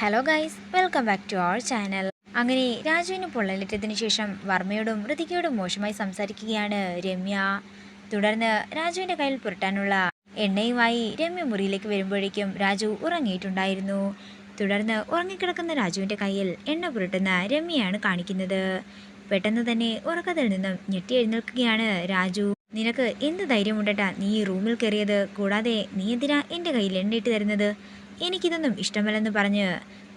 Hello guys, welcome back to our channel. അങ്ങനെ രാജുവിന് പൊള്ളലേറ്റതിനു ശേഷം വർമ്മയോടും ഋതികയോടും മോശമായി സംസാരിക്കുകയാണ് രമ്യ. തുടർന്ന് രാജുവിൻ്റെ കയ്യിൽ പുരട്ടാനുള്ള എണ്ണയുമായി രമ്യ മുറിയിലേക്ക് വരുമ്പോഴേക്കും രാജു ഉറങ്ങിയിട്ടുണ്ടായിരുന്നു. തുടർന്ന് ഉറങ്ങിക്കിടക്കുന്ന രാജുവിൻ്റെ കയ്യിൽ എണ്ണ പുരട്ടുന്ന രമ്യയാണ് കാണിക്കുന്നത്. പെട്ടെന്ന് തന്നെ ഉറക്കത്തിൽ നിന്നും ഞെട്ടി എഴുന്നേൽക്കുകയാണ് രാജു. നിനക്ക് എന്ത് ധൈര്യമുണ്ടട്ടാ നീ ഈ റൂമിൽ കയറിയത്? കൂടാതെ നീ എന്തിനാ എൻ്റെ കയ്യിൽ എണ്ണയിട്ട് തരുന്നത്? എനിക്കിതൊന്നും ഇഷ്ടമല്ലെന്ന് പറഞ്ഞ്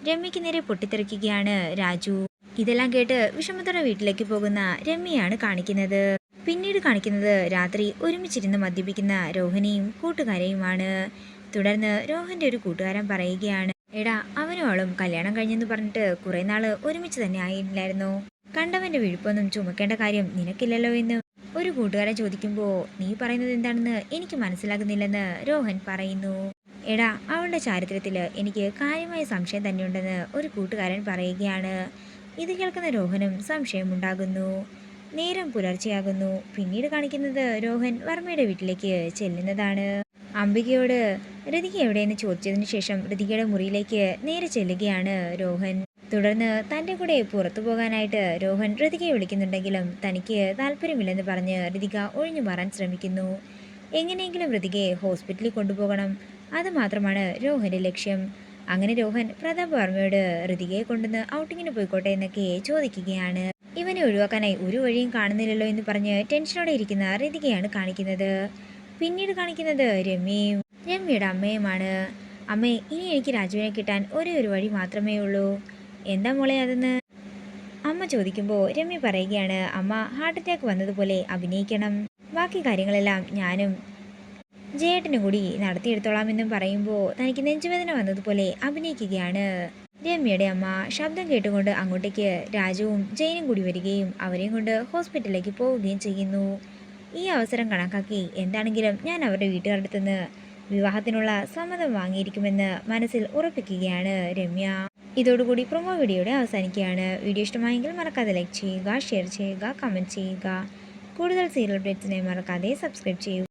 രമ്യയ്ക്ക് നേരെ പൊട്ടിത്തെറിക്കുകയാണ് രാജു. ഇതെല്ലാം കേട്ട് വിഷമത്തോടെ വീട്ടിലേക്ക് പോകുന്ന രമ്യയാണ് കാണിക്കുന്നത്. പിന്നീട് കാണിക്കുന്നത് രാത്രി ഒരുമിച്ചിരുന്ന് മദ്യപിക്കുന്ന രോഹിണിയും കൂട്ടുകാരെയുമാണ്. തുടർന്ന് രോഹന്റെ ഒരു കൂട്ടുകാരൻ പറയുകയാണ്, എടാ അവനും അവളും കല്യാണം കഴിഞ്ഞെന്ന് പറഞ്ഞിട്ട് കുറെ നാള് ഒരുമിച്ച് തന്നെ ആയില്ലായിരുന്നോ? കണ്ടവന്റെ വിഴുപ്പൊന്നും ചുമക്കേണ്ട കാര്യം നിനക്കില്ലല്ലോ എന്ന് ഒരു കൂട്ടുകാരൻ ചോദിക്കുമ്പോൾ നീ പറയുന്നത് എന്താണെന്ന് എനിക്ക് മനസ്സിലാകുന്നില്ലെന്ന് രോഹൻ പറയുന്നു. എടാ അവളുടെ ചാരിത്രത്തിൽ എനിക്ക് കാര്യമായ സംശയം തന്നെയുണ്ടെന്ന് ഒരു കൂട്ടുകാരൻ പറയുകയാണ്. ഇത് കേൾക്കുന്ന രോഹനും സംശയമുണ്ടാകുന്നു. നേരം പുലർച്ചെയാകുന്നു. പിന്നീട് കാണിക്കുന്നത് രോഹൻ വർമ്മയുടെ വീട്ടിലേക്ക് ചെല്ലുന്നതാണ്. അംബികയോട് ഋതിക എവിടെയെന്ന് ചോദിച്ചതിന് ശേഷം ഋതികയുടെ മുറിയിലേക്ക് നേരെ ചെല്ലുകയാണ് രോഹൻ. തുടർന്ന് തൻ്റെ കൂടെ പുറത്തു പോകാനായിട്ട് രോഹൻ ഋതികയെ വിളിക്കുന്നുണ്ടെങ്കിലും തനിക്ക് താല്പര്യമില്ലെന്ന് പറഞ്ഞ് ഋതിക ഒഴിഞ്ഞു മാറാൻ ശ്രമിക്കുന്നു. എങ്ങനെയെങ്കിലും ഋതികയെ ഹോസ്പിറ്റലിൽ കൊണ്ടുപോകണം, അതുമാത്രമാണ് രോഹൻ്റെ ലക്ഷ്യം. അങ്ങനെ രോഹൻ പ്രതാപ് വർമ്മയോട് ഋതികയെ കൊണ്ടുവന്ന് ഔട്ടിങ്ങിന് പോയിക്കോട്ടെ എന്നൊക്കെ ചോദിക്കുകയാണ്. ഇവനെ ഒഴിവാക്കാനായി ഒരു വഴിയും കാണുന്നില്ലല്ലോ എന്ന് പറഞ്ഞ് ടെൻഷനോടെ ഇരിക്കുന്ന ഋതികയാണ് കാണിക്കുന്നത്. പിന്നീട് കാണിക്കുന്നത് രമ്യയുടെ അമ്മയുമാണ്. അമ്മേ, ഇനി എനിക്ക് രാജുവിനെ കിട്ടാൻ ഒരേ ഒരു വഴി മാത്രമേ ഉള്ളൂ. എന്താ മോളെ അതെന്ന് അമ്മ ചോദിക്കുമ്പോൾ രമ്യ പറയുകയാണ്, അമ്മ ഹാർട്ട് അറ്റാക്ക് വന്നതുപോലെ അഭിനയിക്കണം, ബാക്കി കാര്യങ്ങളെല്ലാം ഞാനും ജയേട്ടനും കൂടി നടത്തിയെടുത്തോളാമെന്നും പറയുമ്പോൾ തനിക്ക് നെഞ്ചുവേദന വന്നതുപോലെ അഭിനയിക്കുകയാണ് രമ്യയുടെ അമ്മ. ശബ്ദം കേട്ടുകൊണ്ട് അങ്ങോട്ടേക്ക് രാജുവും ജയനും കൂടി വരികയും അവരെയും കൊണ്ട് ഹോസ്പിറ്റലിലേക്ക് പോവുകയും ചെയ്യുന്നു. ഈ അവസരം കണക്കാക്കി എന്താണെങ്കിലും ഞാൻ അവരുടെ വീട്ടുകാരുടെ അടുത്തുനിന്ന് വിവാഹത്തിനുള്ള സമ്മതം വാങ്ങിയിരിക്കുമെന്ന് മനസ്സിൽ ഉറപ്പിക്കുകയാണ് രമ്യ. ഇതോടുകൂടി പ്രൊമോ വീഡിയോയുടെ അവസാനിക്കുകയാണ്. വീഡിയോ ഇഷ്ടമായെങ്കിൽ മറക്കാതെ ലൈക്ക് ചെയ്യുക, ഷെയർ ചെയ്യുക, കമൻറ്റ് ചെയ്യുക. കൂടുതൽ സീരിയൽ അപ്ഡേറ്റ്സിനെ മറക്കാതെ സബ്സ്ക്രൈബ് ചെയ്യുക.